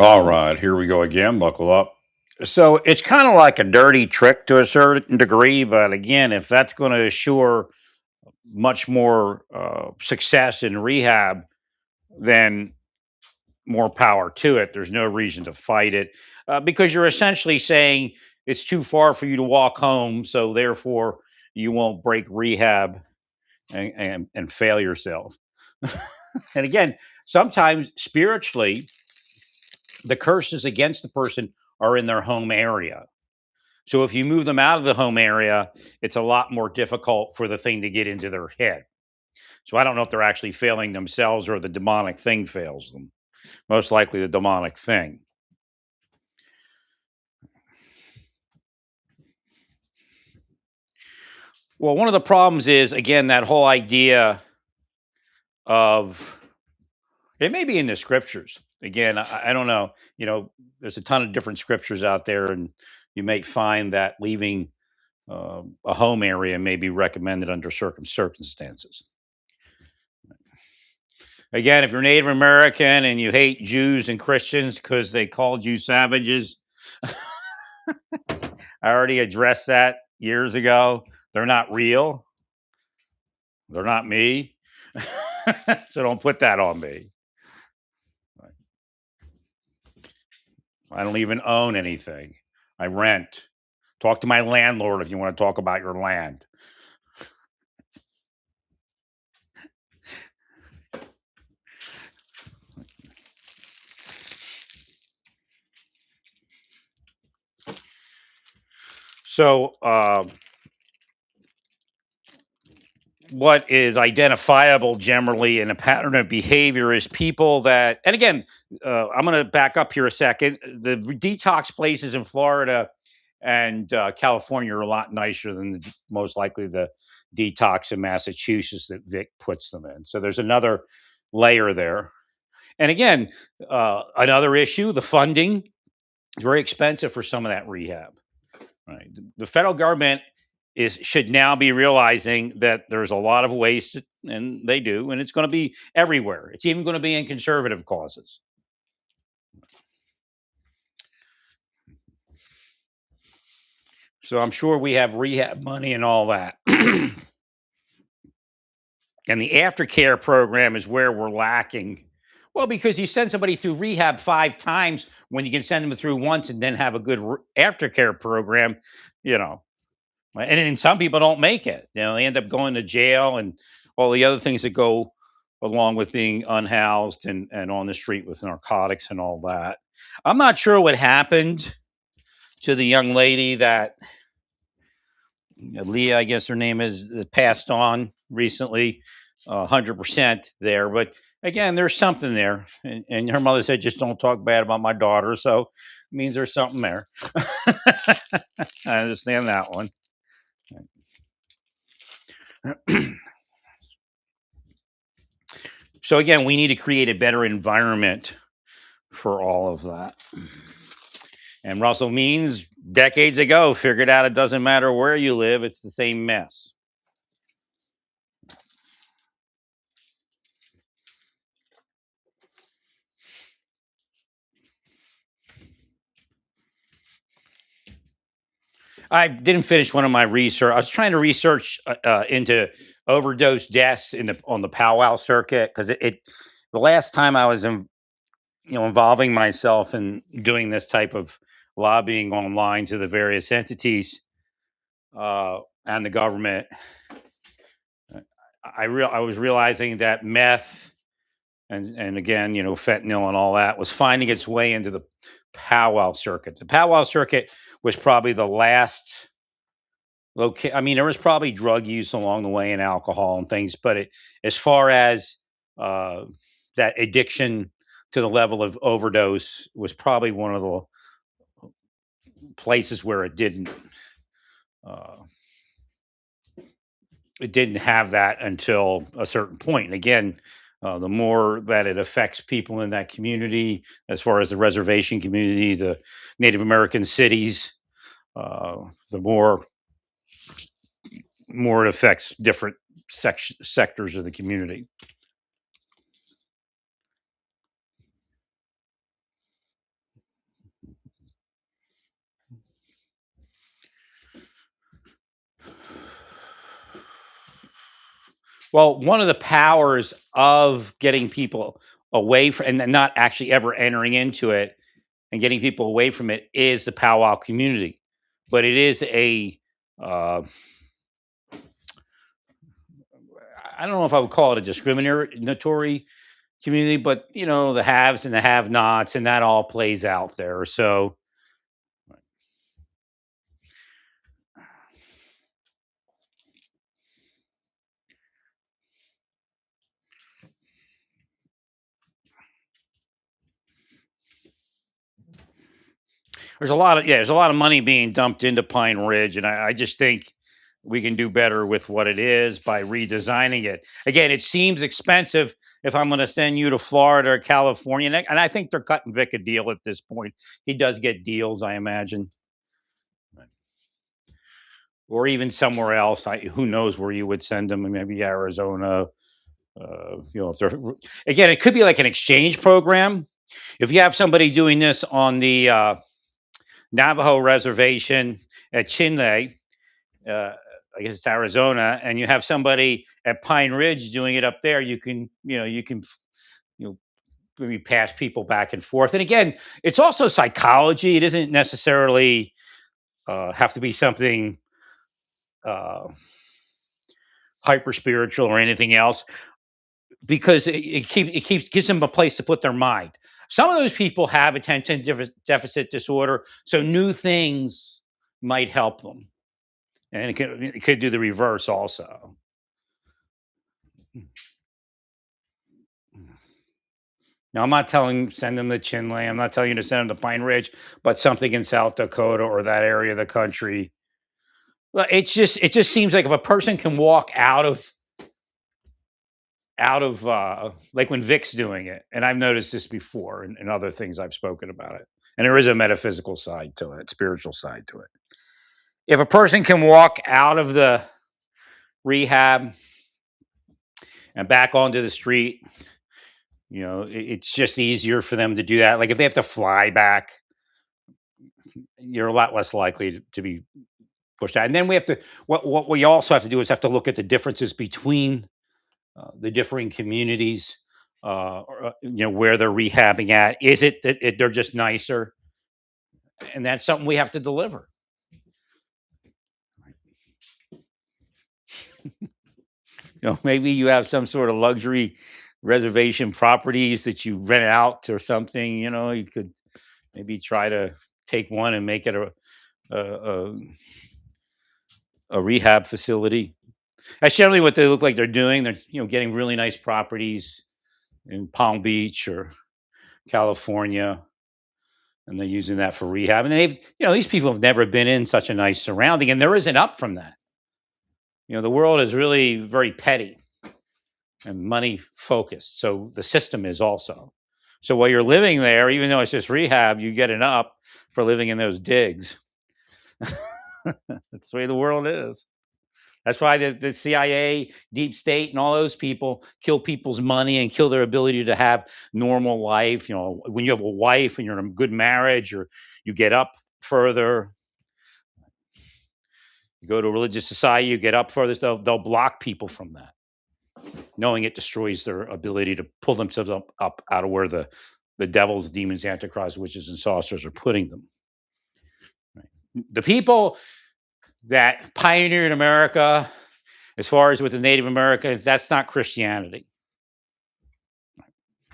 All right, here we go again. Buckle up. So it's kind of like a dirty trick to a certain degree, but again, if that's going to assure much more success in rehab, then more power to it. There's no reason to fight it because you're essentially saying it's too far for you to walk home, so therefore you won't break rehab and fail yourself. And again, sometimes spiritually, the curses against the person are in their home area. So if you move them out of the home area, it's a lot more difficult for the thing to get into their head. So I don't know if they're actually failing themselves or the demonic thing fails them. Most likely the demonic thing. Well, one of the problems is again that whole idea of it may be in the scriptures. Again, I don't know. There's a ton of different scriptures out there, and you may find that leaving a home area may be recommended under certain circumstances. Again, if you're Native American and you hate Jews and Christians because they called you savages, I already addressed that years ago. They're not real. They're not me. So don't put that on me. I don't even own anything. I rent. Talk to my landlord if you want to talk about your land. So, what is identifiable generally in a pattern of behavior is people that, and again, I'm going to back up here a second. The detox places in Florida and California are a lot nicer than most likely the detox in Massachusetts that Vic puts them in. So there's another layer there. And again, another issue, the funding is very expensive for some of that rehab. Right. The federal government is should now be realizing that there's a lot of waste, and they do, and it's going to be everywhere. It's even going to be in conservative causes. So I'm sure we have rehab money and all that. And the aftercare program is where we're lacking. Well, because you send somebody through rehab 5 times when you can send them through once and then have a good aftercare program, you know. And some people don't make it. They end up going to jail and all the other things that go along with being unhoused and on the street with narcotics and all that. I'm not sure what happened to the young lady that Leah, I guess her name is, that passed on recently. 100% there, but again, there's something there. And her mother said, "Just don't talk bad about my daughter." So it means there's something there. I understand that one. So again, we need to create a better environment for all of that. And Russell Means decades ago figured out it doesn't matter where you live, it's the same mess. I didn't finish one of my research. I was trying to research into overdose deaths on the powwow circuit because the last time I was involving myself in doing this type of lobbying online to the various entities and the government, I was realizing that meth and again, fentanyl and all that was finding its way into the powwow circuit. The powwow circuit was probably the last I mean, there was probably drug use along the way and alcohol and things, but as far as uh, that addiction to the level of overdose was probably one of the places where uh, it didn't have that until a certain point. And again, the more that it affects people in that community, as far as the reservation community, the Native American cities, uh, the more it affects different sectors of the community. Well, one of the powers of getting people away from and then not actually ever entering into it and getting people away from it is the powwow community. But it is a uh, I don't know if I would call it a discriminatory community, but the haves and the have-nots, and that all plays out there. So there's a lot of money being dumped into Pine Ridge, and I just think we can do better with what it is by redesigning it. Again, it seems expensive if I'm going to send you to Florida or California, and I think they're cutting Vic a deal at this point. He does get deals, I imagine, or even somewhere else. Who knows where you would send them? Maybe Arizona. If they're again, it could be like an exchange program. If you have somebody doing this on the Navajo reservation at Chinle, uh, I guess it's Arizona, and you have somebody at Pine Ridge doing it up there, you can you know maybe pass people back and forth. And again, it's also psychology. It isn't necessarily have to be something uh, hyper spiritual or anything else, because it gives them a place to put their mind. Some of those people have attention deficit disorder, so new things might help them, and it could do the reverse also. Now, I'm not telling send them to Chinle. I'm not telling you to send them to Pine Ridge, but something in South Dakota or that area of the country. Well, it just seems like if a person can walk out of like when Vic's doing it, and I've noticed this before and other things I've spoken about it, and there is a metaphysical side to it, spiritual side to it. If a person can walk out of the rehab and back onto the street, it's just easier for them to do that. Like if they have to fly back, you're a lot less likely to be pushed out. And then what we also have to do is have to look at the differences between the differing communities, where they're rehabbing at. Is it that they're just nicer? And that's something we have to deliver. Maybe you have some sort of luxury reservation properties that you rent out or something. You could maybe try to take one and make it a, a, a rehab facility. That's generally what they look like they're doing. They're getting really nice properties in Palm Beach or California, and they're using that for rehab. And these people have never been in such a nice surrounding, and there isn't up from that. The world is really very petty and money focused. So the system is also. So while you're living there, even though it's just rehab, you get an up for living in those digs. That's the way the world is. That's why the CIA, deep state, and all those people kill people's money and kill their ability to have normal life. When you have a wife and you're in a good marriage, or you get up further, you go to a religious society, you get up further, they'll block people from that, knowing it destroys their ability to pull themselves up out of where the devils, demons, antichrist, witches, and sorcerers are putting them. Right? The people that pioneered America, as far as with the Native Americans, that's not Christianity.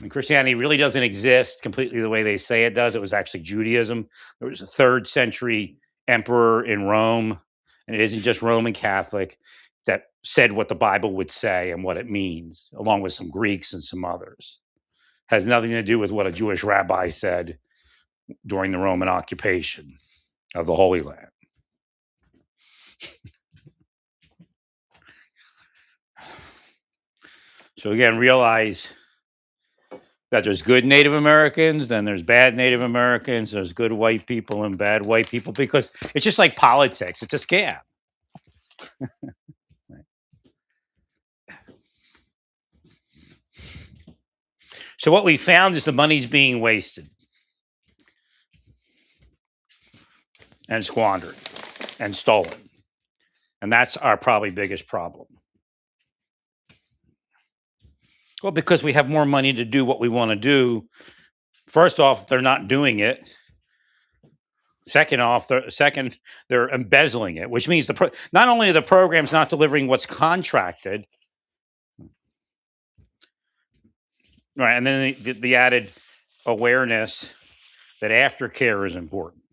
And Christianity really doesn't exist completely the way they say it does. It was actually Judaism. There was a third century emperor in Rome, and it isn't just Roman Catholic, that said what the Bible would say and what it means, along with some Greeks and some others. Has nothing to do with what a Jewish rabbi said during the Roman occupation of the Holy Land. So again, realize that there's good Native Americans, then there's bad Native Americans, there's good white people and bad white people, because it's just like politics. It's a scam. So what we found is the money's being wasted and squandered and stolen. And that's our probably biggest problem. Well, because we have more money to do what we want to do. First off, they're not doing it. Second, they're embezzling it, which means not only are the programs not delivering what's contracted, right, and then the added awareness that aftercare is important,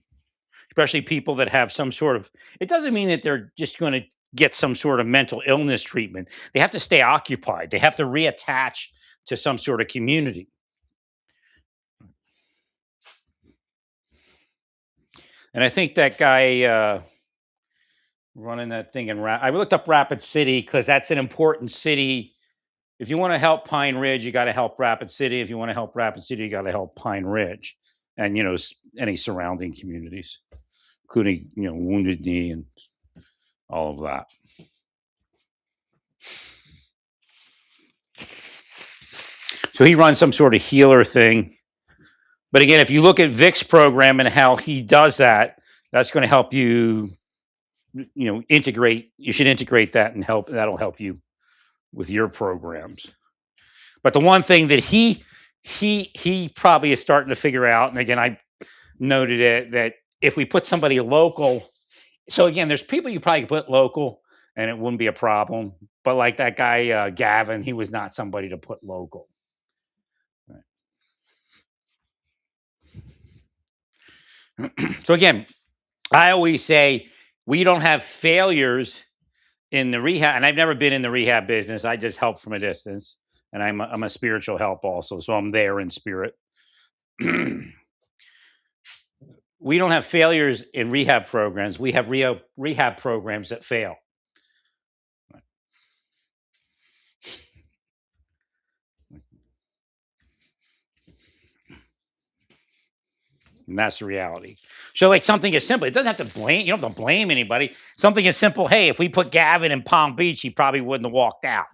especially people that have some sort of. It doesn't mean that they're just going to get some sort of mental illness treatment. They have to stay occupied. They have to reattach to some sort of community. And I think that guy running that thing I looked up Rapid City because that's an important city. If you want to help Pine Ridge, you got to help Rapid City. If you want to help Rapid City, you got to help Pine Ridge, and any surrounding communities, including Wounded Knee and all of that. So he runs some sort of healer thing. But again, if you look at Vic's program and how he does that, that's going to help you, integrate. You should integrate that and help. That'll help you with your programs. But the one thing that he probably is starting to figure out, and again, I noted it, that if we put somebody local, so again, there's people you probably put local and it wouldn't be a problem. But like that guy Gavin, he was not somebody to put local. Right. So again, I always say we don't have failures in the rehab, and I've never been in the rehab business. I just help from a distance, and I'm a spiritual help also, so I'm there in spirit. We don't have failures in rehab programs. We have rehab programs that fail. And that's the reality. So, like something as simple, it doesn't have to blame. You don't have to blame anybody. Something as simple. Hey, if we put Gavin in Palm Beach, he probably wouldn't have walked out.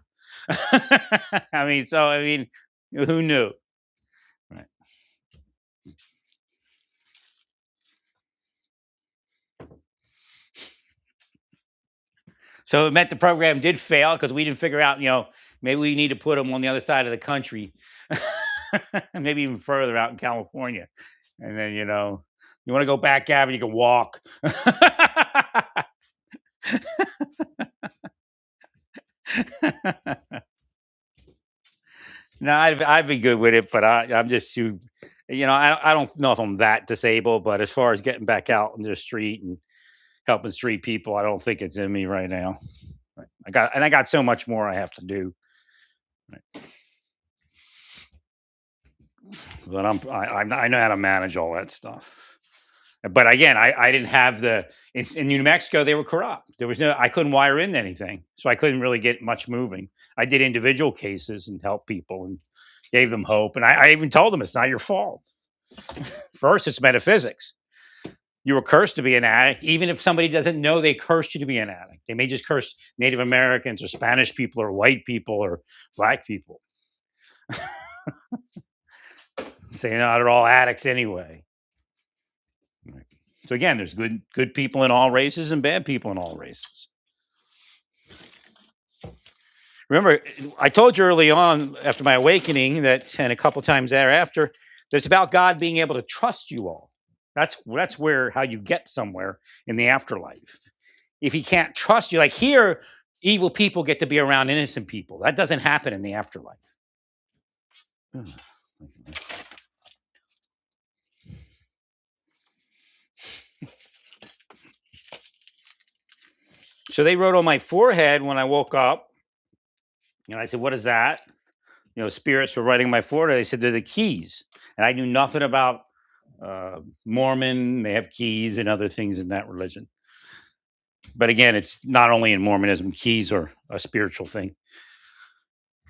I mean, who knew? Right. So it meant the program did fail because we didn't figure out. Maybe we need to put him on the other side of the country, maybe even further out in California. And then you want to go back, Gavin, you can walk. No, I'd be good with it, but I'm just too, I don't know if I'm that disabled, but as far as getting back out into the street and helping street people, I don't think it's in me right now. Right. I got so much more I have to do. Right. But I know how to manage all that stuff. But again, I didn't have in New Mexico, they were corrupt. There was I couldn't wire in anything. So I couldn't really get much moving. I did individual cases and helped people and gave them hope. And I even told them it's not your fault. First, it's metaphysics. You were cursed to be an addict, even if somebody doesn't know they cursed you to be an addict. They may just curse Native Americans or Spanish people or white people or black people. Saying, no, they're all addicts anyway. Right. So again, there's good people in all races and bad people in all races. Remember, I told you early on after my awakening and a couple times thereafter, that it's about God being able to trust you all. That's where how you get somewhere in the afterlife. If he can't trust you, like here, evil people get to be around innocent people. That doesn't happen in the afterlife. So they wrote on my forehead when I woke up. I said, "What is that?" Spirits were writing on my forehead. They said they're the keys, and I knew nothing about Mormon. They have keys and other things in that religion. But again, it's not only in Mormonism. Keys are a spiritual thing.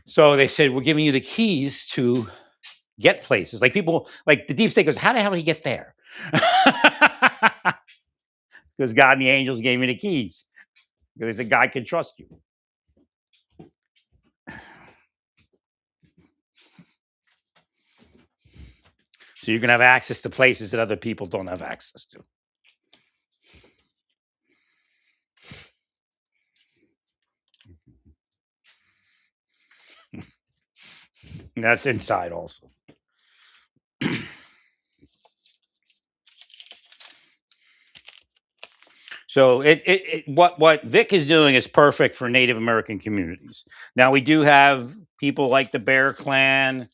So they said, "We're giving you the keys to get places." Like people, like the deep state goes, "How the hell do you get there?" Because God and the angels gave me the keys. Because they said God can trust you. So you can have access to places that other people don't have access to. That's inside also. So what Vic is doing is perfect for Native American communities. Now we do have people like the Bear Clan,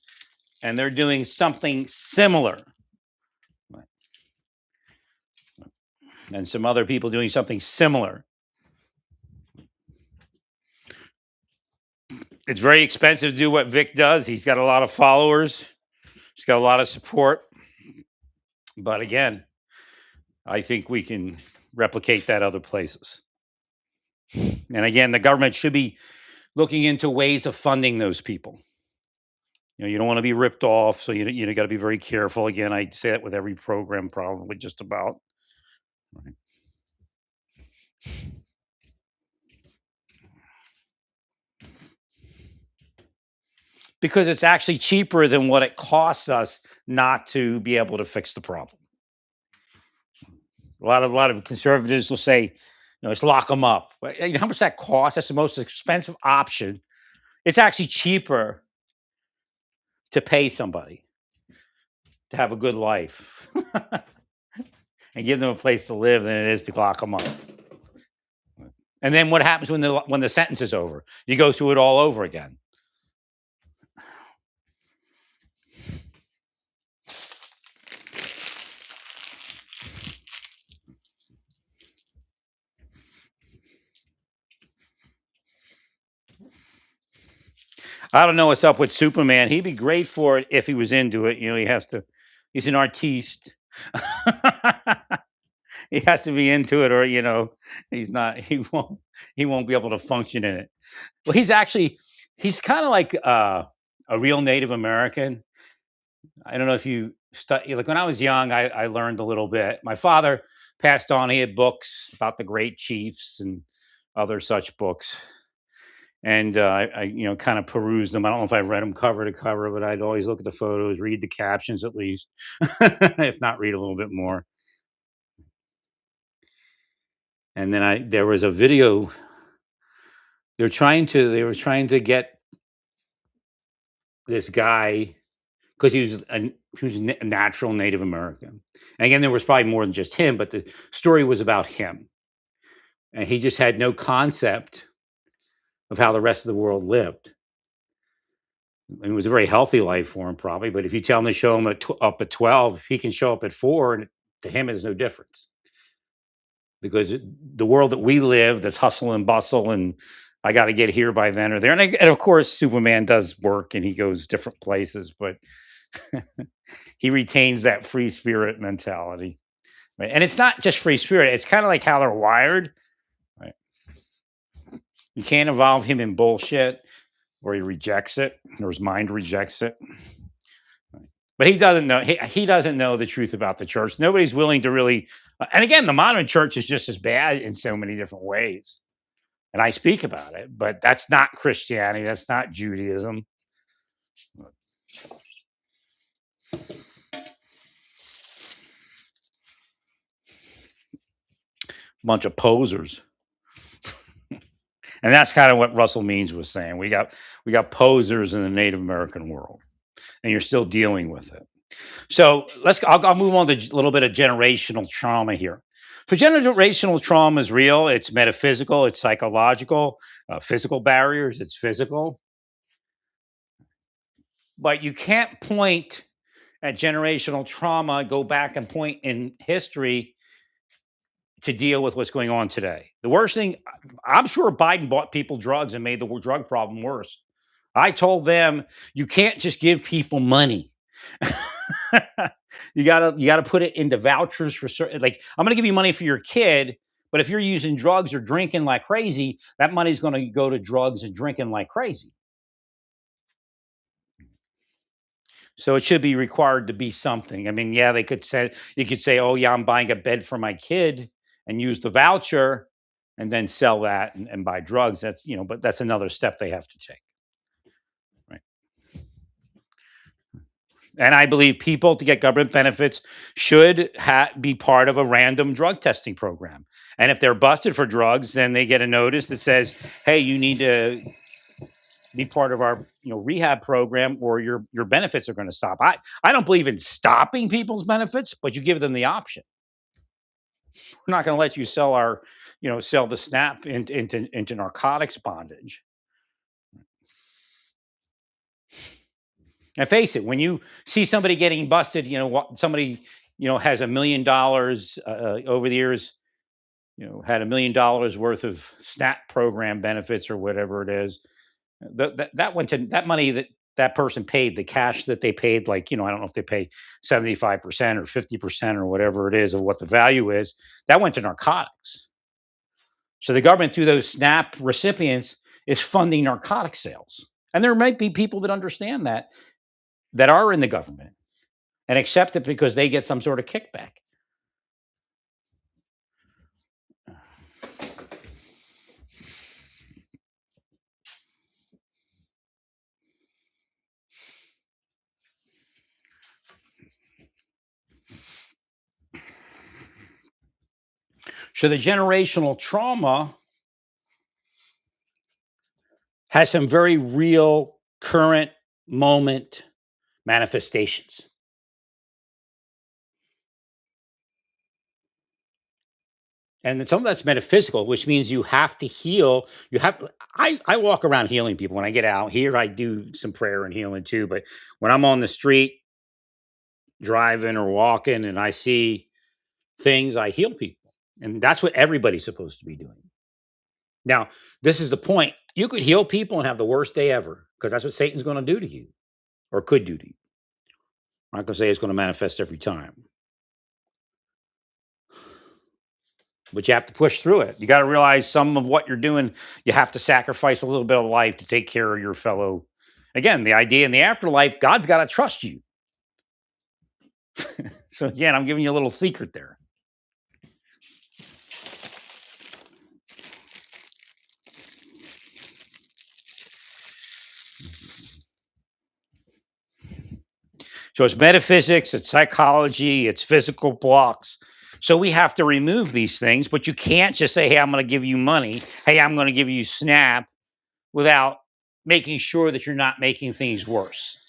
and they're doing something similar, and some other people doing something similar. It's very expensive to do what Vic does. He's got a lot of followers. He's got a lot of support. But again, I think we can replicate that other places. And again, the government should be looking into ways of funding those people. You don't want to be ripped off, so you got to be very careful. Again, I say that with every program, probably just about. Right. Because it's actually cheaper than what it costs us not to be able to fix the problem. A lot of conservatives will say, let's lock them up. But, how much that costs? That's the most expensive option. It's actually cheaper to pay somebody to have a good life and give them a place to live than it is to lock them up. And then what happens when the sentence is over? You go through it all over again. I don't know what's up with Superman. He'd be great for it if he was into it. He's an artiste. He has to be into it, or he's not. He won't be able to function in it. Well, he's kind of like a real Native American. I don't know if you study. Like when I was young, I learned a little bit. My father passed on. He had books about the great chiefs and other such books. And I kind of perused them. I don't know if I read them cover to cover, but I'd always look at the photos, read the captions at least, if not read a little bit more. And then there was a video. They were trying to get this guy because he was a natural Native American. And again, there was probably more than just him, but the story was about him, and he just had no concept of how the rest of the world lived. It was a very healthy life for him, probably. But if you tell him to show him up at 12, he can show up at 4, and to him, there's no difference because the world that we live, that's hustle and bustle, and I got to get here by then or there. And of course, Superman does work and he goes different places, but he retains that free spirit mentality. Right? And it's not just free spirit, it's kind of like how they're wired. Right? You can't involve him in bullshit or he rejects it or his mind rejects it. But he doesn't know. He doesn't know the truth about the church. Nobody's willing to really. And again, the modern church is just as bad in so many different ways. And I speak about it, but that's not Christianity. That's not Judaism. Bunch of posers. And that's kind of what Russell Means was saying. We got posers in the Native American world, and you're still dealing with it. So I'll move on to a little bit of generational trauma here. So generational trauma is real. It's metaphysical. It's psychological. Physical barriers. It's physical. But you can't point at generational trauma, go back and point in history to deal with what's going on today. The worst thing, I'm sure Biden bought people drugs and made the drug problem worse. I told them you can't just give people money. you gotta put it into vouchers for certain. Like, I'm gonna give you money for your kid, but if you're using drugs or drinking like crazy, that money's gonna go to drugs and drinking like crazy. So it should be required to be something. I mean, yeah, you could say, oh yeah, I'm buying a bed for my kid and use the voucher and then sell that and buy drugs. But that's another step they have to take. Right. And I believe people to get government benefits should be part of a random drug testing program. And if they're busted for drugs, then they get a notice that says, hey, you need to be part of our rehab program, or your benefits are going to stop. I don't believe in stopping people's benefits, but you give them the option. We're not going to let you sell our sell the snap into narcotics bondage. And face it, when you see somebody getting busted, somebody has $1 million over the years, had $1 million worth of SNAP program benefits or whatever it is. That went to that money that person paid, the cash that they paid, like, I don't know if they pay 75% or 50% or whatever it is of what the value is, that went to narcotics. So the government, through those SNAP recipients, is funding narcotic sales. And there might be people that understand that are in the government and accept it because they get some sort of kickback. So the generational trauma has some very real current moment manifestations. And then some of that's metaphysical, which means you have to heal. I walk around healing people when I get out here. I do some prayer and healing too. But when I'm on the street driving or walking and I see things, I heal people. And that's what everybody's supposed to be doing. Now, this is the point. You could heal people and have the worst day ever, because that's what Satan's going to do to you, or could do to you. I'm not going to say it's going to manifest every time, but you have to push through it. You got to realize some of what you're doing, you have to sacrifice a little bit of life to take care of your fellow. Again, the idea in the afterlife, God's got to trust you. So again, I'm giving you a little secret there. So it's metaphysics, it's psychology, it's physical blocks. So we have to remove these things, but you can't just say, hey, I'm going to give you money. Hey, I'm going to give you SNAP, without making sure that you're not making things worse.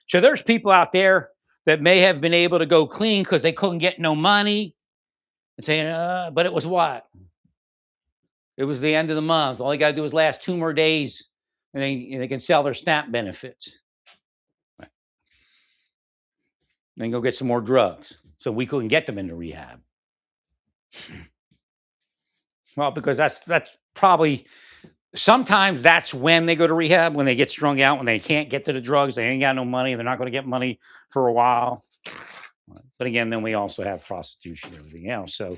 So there's people out there that may have been able to go clean because they couldn't get no money, and saying, but it was what? It was the end of the month. All they got to do is last 2 more days, and they can sell their SNAP benefits. Then go get some more drugs. So we couldn't get them into rehab. Well, because that's probably, sometimes that's when they go to rehab, when they get strung out, when they can't get to the drugs, they ain't got no money, they're not going to get money for a while. But again, then we also have prostitution and everything else. So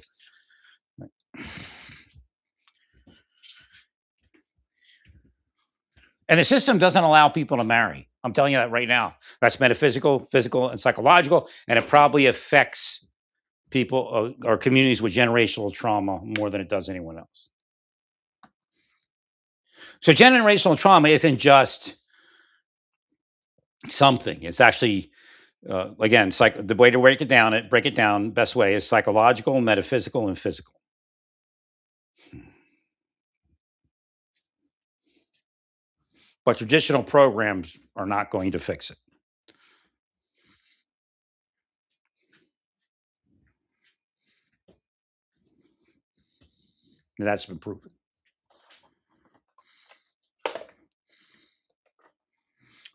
and the system doesn't allow people to marry. I'm telling you that right now. That's metaphysical, physical, and psychological, and it probably affects people or communities with generational trauma more than it does anyone else. So generational trauma isn't just something. It's actually, again, the way to break it down, best way is psychological, metaphysical, and physical. But traditional programs are not going to fix it. And that's been proven.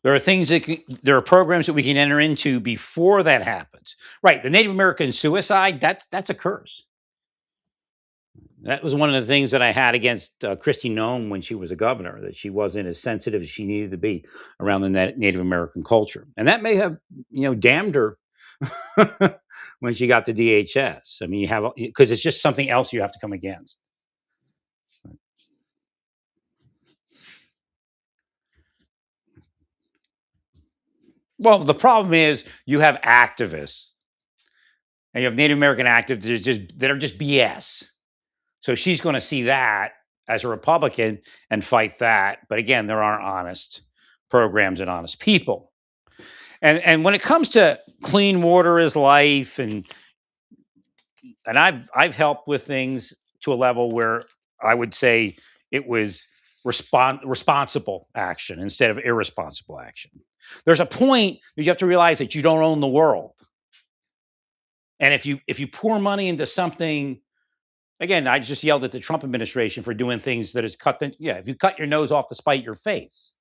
There are there are programs that we can enter into before that happens. Right. The Native American suicide, that's a curse. That was one of the things that I had against Christy Nome when she was a governor, that she wasn't as sensitive as she needed to be around the Native American culture. And that may have, damned her when she got to DHS. I mean, you have, because it's just something else you have to come against. Well, the problem is you have activists, and you have Native American activists that are just BS. So she's going to see that as a Republican and fight that. But again, there aren't honest programs and honest people. And when it comes to clean water is life, and I've helped with things to a level where I would say It was responsible action instead of irresponsible action. There's a point you have to realize that you don't own the world. And if you pour money into something, again, I just yelled at the Trump administration for doing things that is cut the yeah, if you cut your nose off to spite your face.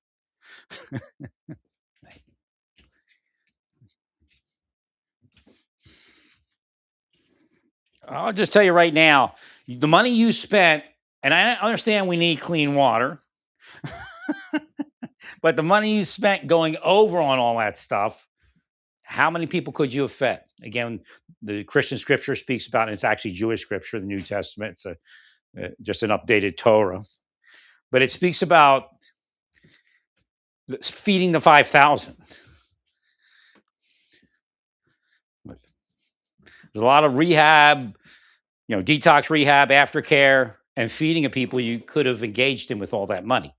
I'll just tell you right now, the money you spent, and I understand we need clean water, but the money you spent going over on all that stuff, how many people could you have fed? Again, the Christian scripture speaks about, and it's actually Jewish scripture, the New Testament. It's just an updated Torah, but it speaks about feeding the 5,000. There's a lot of rehab, detox rehab, aftercare, and feeding of people you could have engaged in with all that money.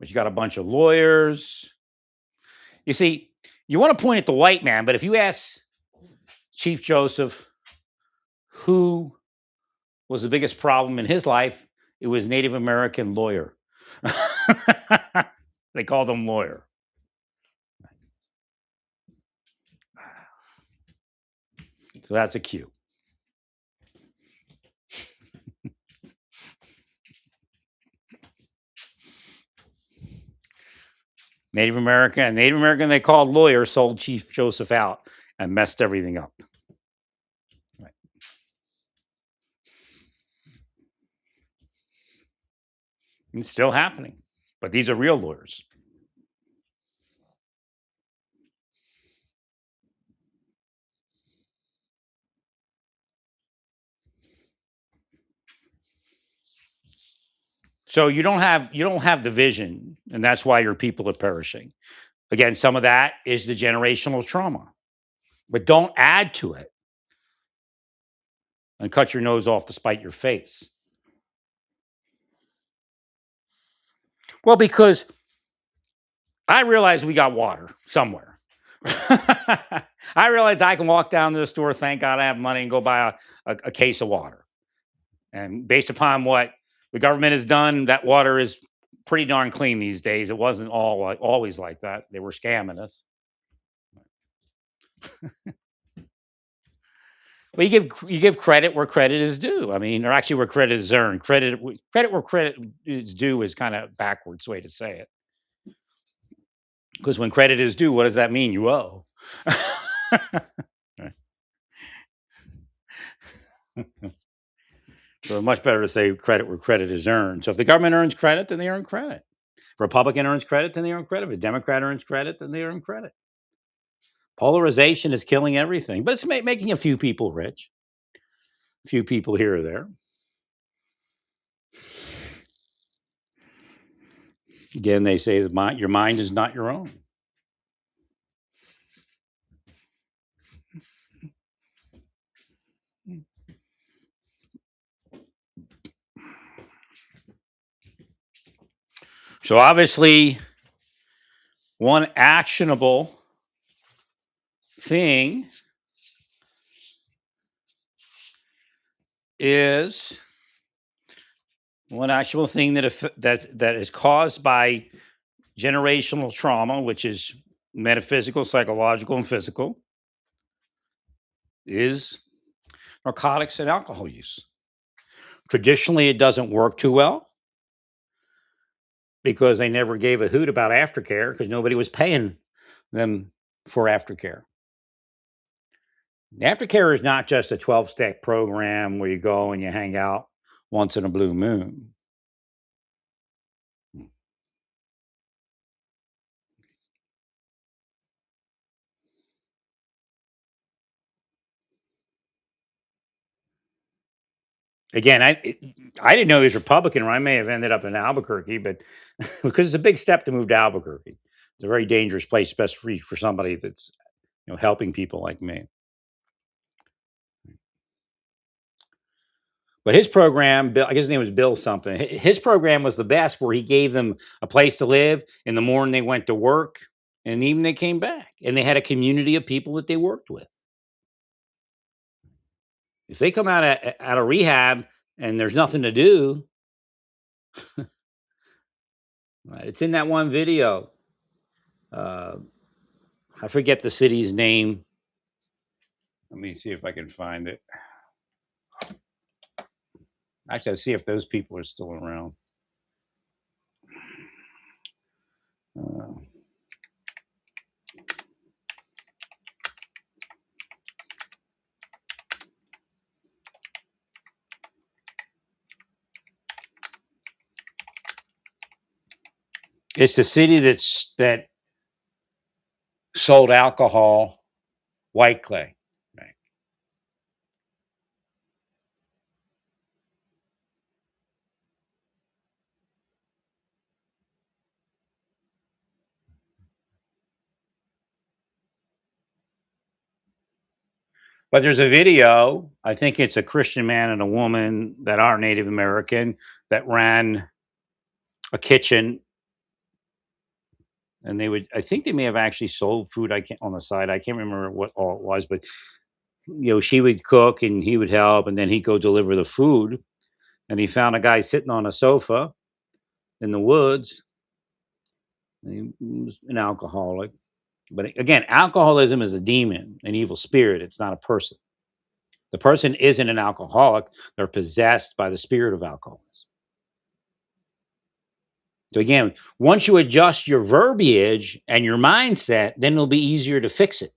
But you got a bunch of lawyers. You see, you want to point at the white man, but if you ask Chief Joseph who was the biggest problem in his life, it was Native American lawyer. They called him lawyer. So that's a cue. Native American they called lawyer, sold Chief Joseph out and messed everything up. Right. It's still happening, but these are real lawyers. So you don't have the vision, and that's why your people are perishing. Again, some of that is the generational trauma, but don't add to it and cut your nose off to spite your face. Well, because I realize we got water somewhere. I realize I can walk down to the store, thank God I have money, and go buy a case of water. And based upon what the government has done, that water is pretty darn clean these days. It wasn't always like that. They were scamming us. Well, you give credit where credit is due. I mean, or actually where credit is earned. Credit where credit is due is kind of backwards way to say it. Because when credit is due, what does that mean? You owe. So much better to say credit where credit is earned. So if the government earns credit, then they earn credit. If a Republican earns credit, then they earn credit. If a Democrat earns credit, then they earn credit. Polarization is killing everything, but it's making a few people rich, a few people here or there. Again, they say that your mind is not your own. So obviously, one actionable thing is that is caused by generational trauma, which is metaphysical, psychological, and physical, is narcotics and alcohol use. Traditionally, it doesn't work too well because they never gave a hoot about aftercare because nobody was paying them for aftercare. Aftercare is not just a 12-step program where you go and you hang out once in a blue moon. Again, I didn't know he was Republican, or I may have ended up in Albuquerque, but because it's a big step to move to Albuquerque. It's a very dangerous place, especially for somebody that's helping people like me. But his program, Bill, I guess his name was Bill something. His program was the best, where he gave them a place to live. In the morning, they went to work, and even they came back, and they had a community of people that they worked with. If they come out of rehab, and there's nothing to do. Right? It's in that one video. Uh, I forget the city's name. Let me see if I can find it. Actually, I'll see if those people are still around. Uh, it's the city that sold alcohol, White Clay. Right. But there's a video. I think it's a Christian man and a woman that are Native American that ran a kitchen, and they would. I think they may have actually sold food. I can't on the side. I can't remember what all it was, but she would cook and he would help, and then he'd go deliver the food. And he found a guy sitting on a sofa in the woods. And he was an alcoholic. But again, alcoholism is a demon, an evil spirit. It's not a person. The person isn't an alcoholic. They're possessed by the spirit of alcoholism. So again, once you adjust your verbiage and your mindset, then it'll be easier to fix it.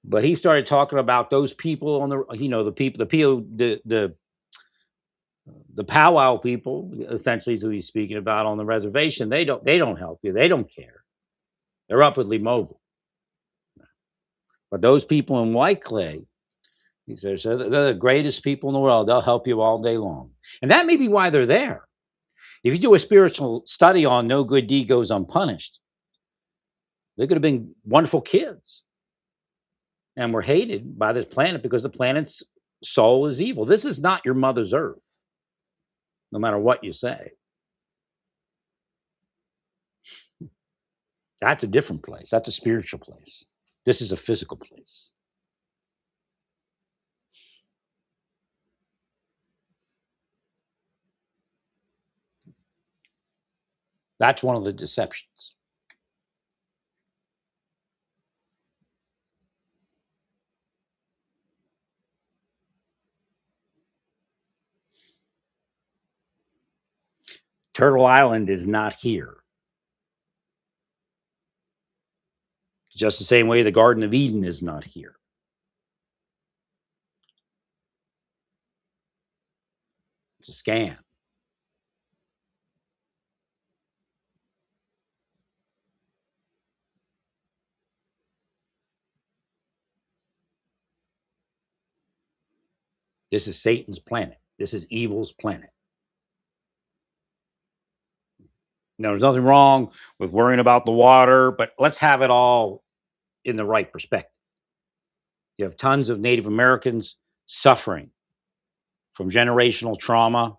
But he started talking about those people on the people, the powwow people, essentially is who he's speaking about on the reservation. They don't help you. They don't care. They're upwardly mobile. But those people in White Clay, he says, they're the greatest people in the world. They'll help you all day long. And that may be why they're there. If you do a spiritual study on no good deed goes unpunished, they could have been wonderful kids and were hated by this planet because the planet's soul is evil. This is not your mother's earth, no matter what you say. That's a different place. That's a spiritual place. This is a physical place. That's one of the deceptions. Turtle Island is not here. Just the same way the Garden of Eden is not here. It's a scam. This is Satan's planet. This is evil's planet. Now, there's nothing wrong with worrying about the water, but let's have it all in the right perspective. You have tons of Native Americans suffering from generational trauma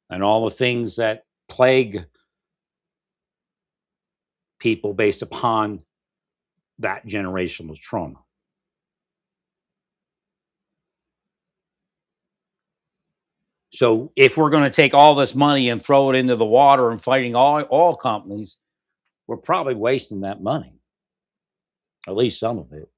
and all the things that plague people based upon that generational trauma. So if we're going to take all this money and throw it into the water and fighting all companies, we're probably wasting that money, at least some of it.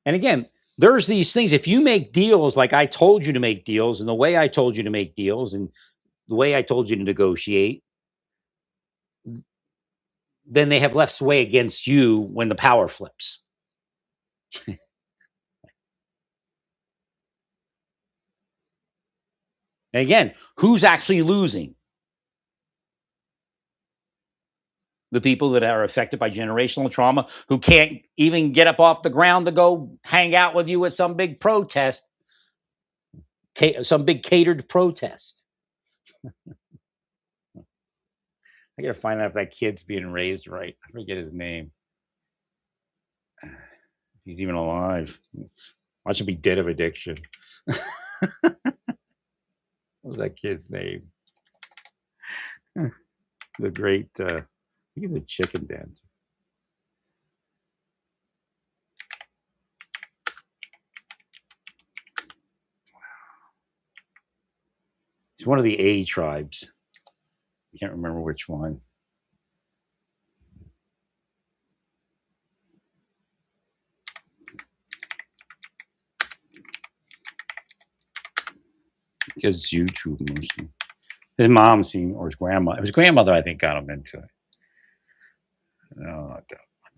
And again, there's these things. If you make deals like I told you to make deals, and the way I told you to make deals, and the way I told you to negotiate, then they have less sway against you when the power flips. And again, who's actually losing? The people that are affected by generational trauma, who can't even get up off the ground to go hang out with you at some big protest, some big catered protest. I gotta find out if that kid's being raised right. I forget his name. He's even alive. Watch him be dead of addiction. What was that kid's name? The great He's a chicken dancer. He's one of the A tribes. I can't remember which one. Because it's YouTube mostly. His mom seen, or his grandma. His grandmother, I think, got him into it. No,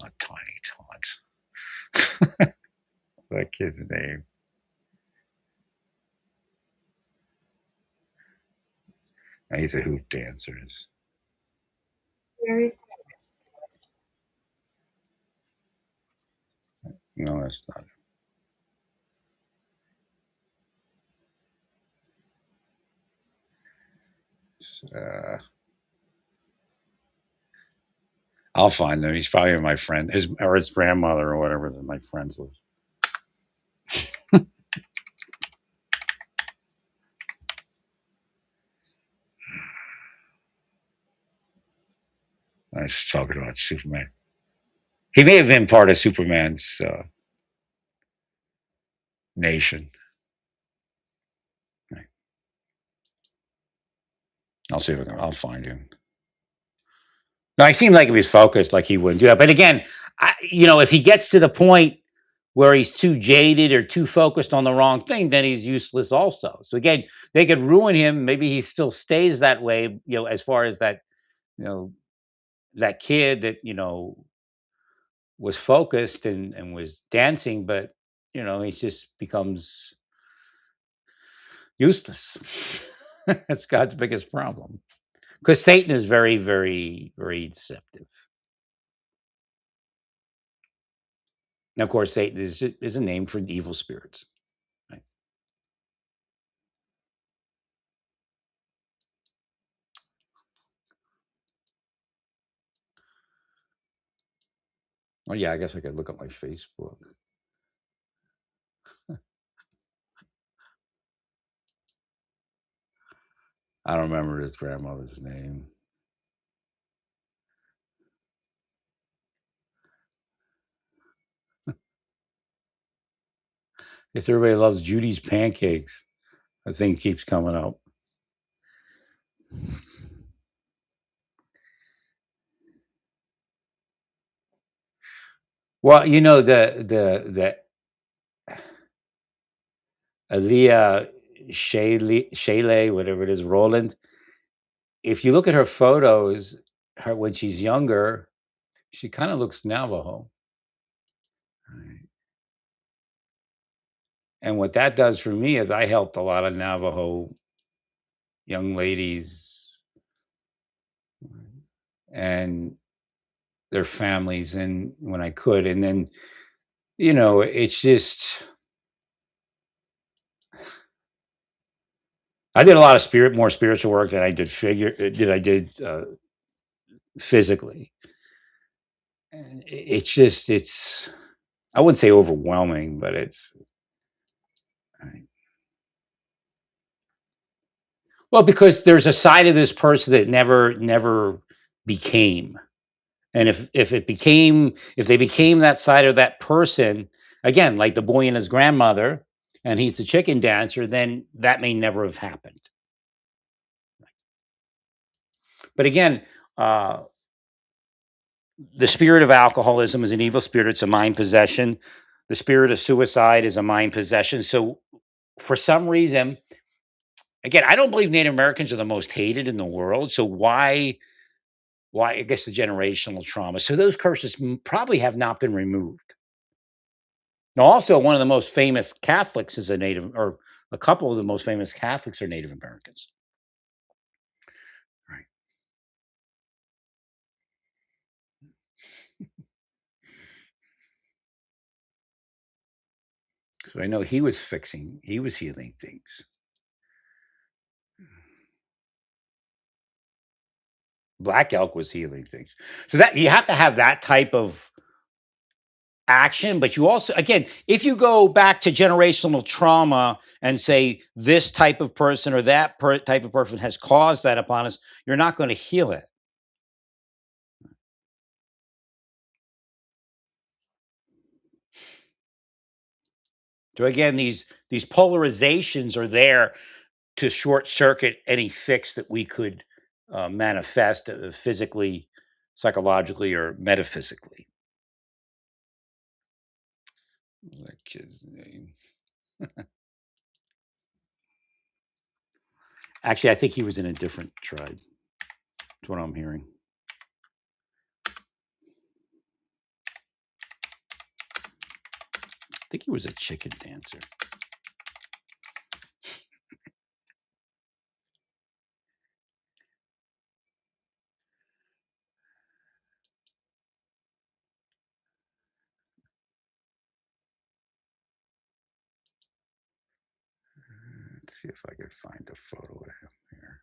not Tiny Tots. That kid's name. He's a hoop dancer. No, that's not. I'll find him. He's probably my friend, his grandmother or whatever is in my friends list. I was talking about Superman. He may have been part of Superman's nation. I'll see if I'll find him. No, he seemed like if he's focused, like he wouldn't do that. But again, if he gets to the point where he's too jaded or too focused on the wrong thing, then he's useless also. So again, they could ruin him. Maybe he still stays that way, as far as that, you know, that kid that, was focused and was dancing, but he just becomes useless. That's God's biggest problem. Because Satan is very, very, very deceptive. And of course, Satan is a name for evil spirits. Right? Oh yeah, I guess I could look at my Facebook. I don't remember his grandmother's name. Guess everybody loves Judy's pancakes. That thing keeps coming up. Well, the Aaliyah Shaylee, whatever it is, Roland. If you look at her photos, her when she's younger, she kind of looks Navajo. Right. And what that does for me is I helped a lot of Navajo young ladies and their families, and when I could, and then it's just I did a lot of more spiritual work than I did physically. And it's I wouldn't say overwhelming, but it's well, because there's a side of this person that never became. And if they became that side of that person, again, like the boy and his grandmother, and he's the chicken dancer, then that may never have happened. But again, uh, the spirit of alcoholism is an evil spirit. It's a mind possession. The spirit of suicide is a mind possession. So for some reason, again, I don't believe Native Americans are the most hated in the world. So why I guess the generational trauma. So those curses probably have not been removed. Now, also one of the most famous Catholics is a Native, or a couple of the most famous Catholics are Native Americans. Right. So I know he was healing things. Black Elk was healing things. So that you have to have that type of action, but you also, again, if you go back to generational trauma and say this type of person or that type of person has caused that upon us, you're not going to heal it. So again, these polarizations are there to short circuit any fix that we could manifest physically, psychologically, or metaphysically. What's that kid's name? Actually, I think he was in a different tribe. That's what I'm hearing. I think he was a chicken dancer. Let's see if I can find a photo of him here.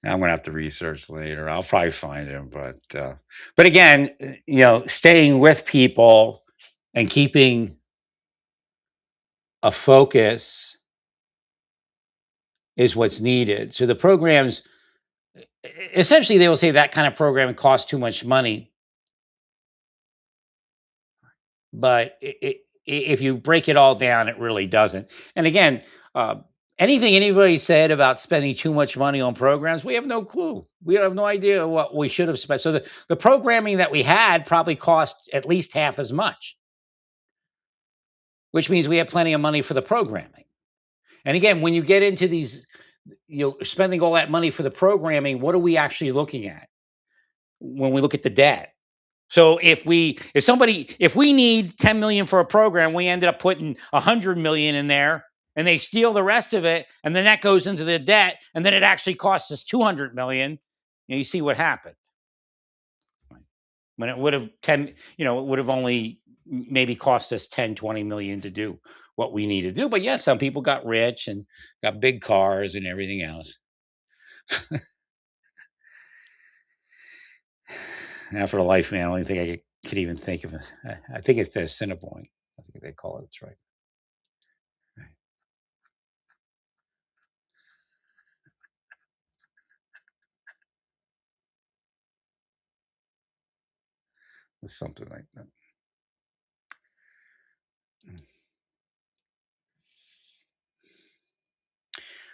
I'm gonna have to research later. I'll probably find him, but again, staying with people and keeping a focus is what's needed. So the programs, essentially, they will say that kind of program costs too much money, but if you break it all down, it really doesn't. And again, uh, anything anybody said about spending too much money on programs, we have no clue. We have no idea what we should have spent. So the programming that we had probably cost at least half as much, which means we have plenty of money for the programming. And again, when you get into these, spending all that money for the programming, what are we actually looking at when we look at the debt? So if we need 10 million for a program, we ended up putting 100 million in there and they steal the rest of it. And then that goes into the debt. And then it actually costs us 200 million. You see what happened when it would have it would have only maybe cost us 10, 20 million to do what we need to do. But yes, some people got rich and got big cars and everything else. Now for the life, man, I don't think I could even think of it. I think it's the Cinnabon. I think they call it. That's right. It's something like that.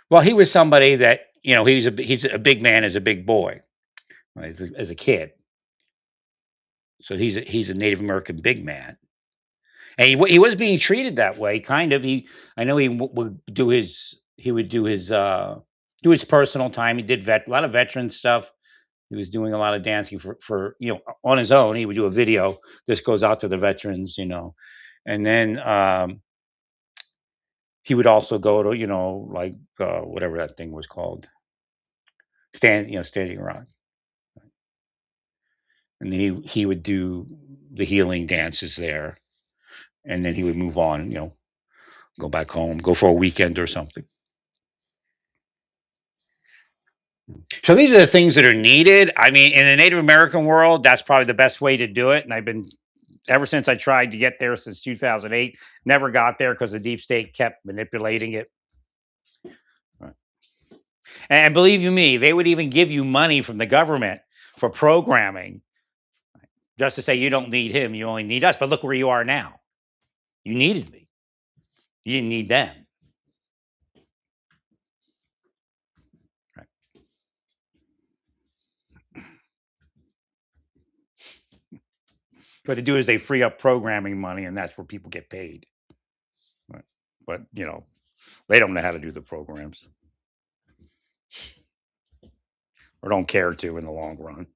Well, he was somebody that he's a big man as a big boy, right, as a kid. So he's a Native American big man, and he was being treated that way, kind of. I know would do his personal time. He did a lot of veteran stuff. He was doing a lot of dancing for on his own. He would do a video. This goes out to the veterans, and then he would also go to like whatever that thing was called, standing rock, and then he would do the healing dances there, and then he would move on, go back home, go for a weekend or something. So these are the things that are needed. I mean, in the Native American world, that's probably the best way to do it. And I've been ever since I tried to get there since 2008, never got there because the deep state kept manipulating it. Right. And believe you me, they would even give you money from the government for programming just to say you don't need him, you only need us. But look where you are now. You needed me. You didn't need them. Right. What they do is they free up programming money, and that's where people get paid. Right. But they don't know how to do the programs or don't care to in the long run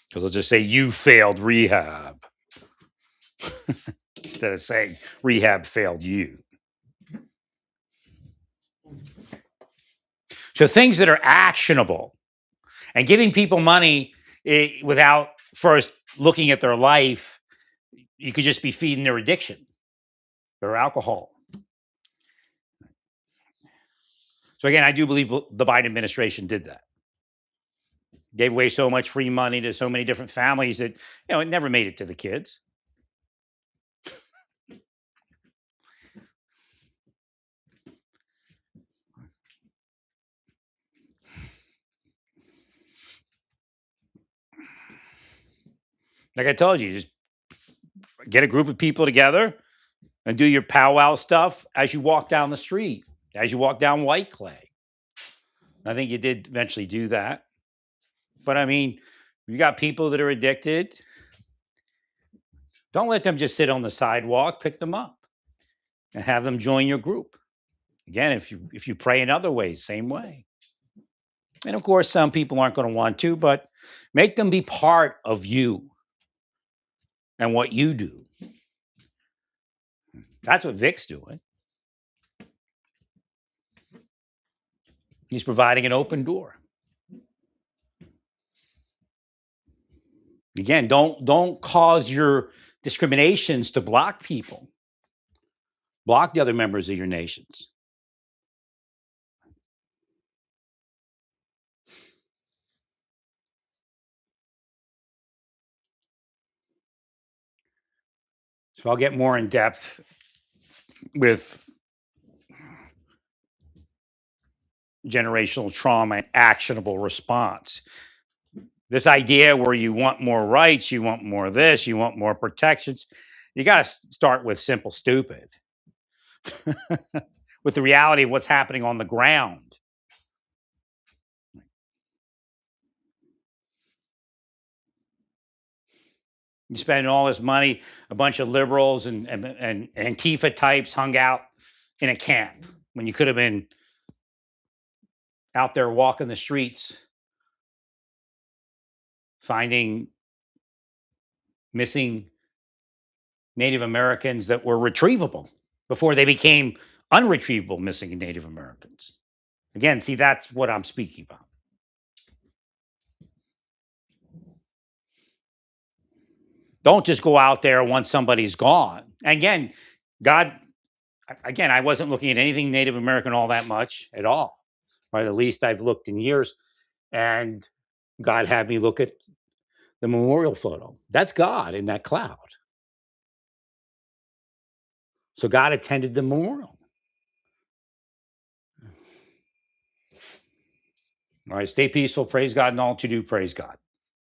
because they'll just say you failed rehab instead of saying rehab failed you. So things that are actionable and giving people money without first looking at their life, you could just be feeding their addiction, their alcohol. So again, I do believe the Biden administration did that. Gave away so much free money to so many different families that it never made it to the kids. Like I told you, just Get a group of people together and do your powwow stuff as you walk down the street, as you walk down White Clay. I think you did eventually do that. But I mean, you got people that are addicted. Don't let them just sit on the sidewalk. Pick them up and have them join your group. Again, if you pray in other ways, same way. And of course, some people aren't going to want to, but make them be part of you and what you do. That's what Vic's doing. He's providing an open door. Again, don't cause your discriminations to block people. Block the other members of your nations. So I'll get more in depth with generational trauma and actionable response. This idea where you want more rights, you want more of this, you want more protections. You got to start with simple stupid, with the reality of what's happening on the ground. You spend all this money, a bunch of liberals and Antifa types hung out in a camp when you could have been out there walking the streets, finding missing Native Americans that were retrievable before they became unretrievable missing Native Americans. Again, see, that's what I'm speaking about. Don't just go out there once somebody's gone. Again, God, again, I wasn't looking at anything Native American all that much at all, or at least I've looked in years. And God had me look at the memorial photo. That's God in that cloud. So God attended the memorial. All right, stay peaceful. Praise God and all to do. Praise God.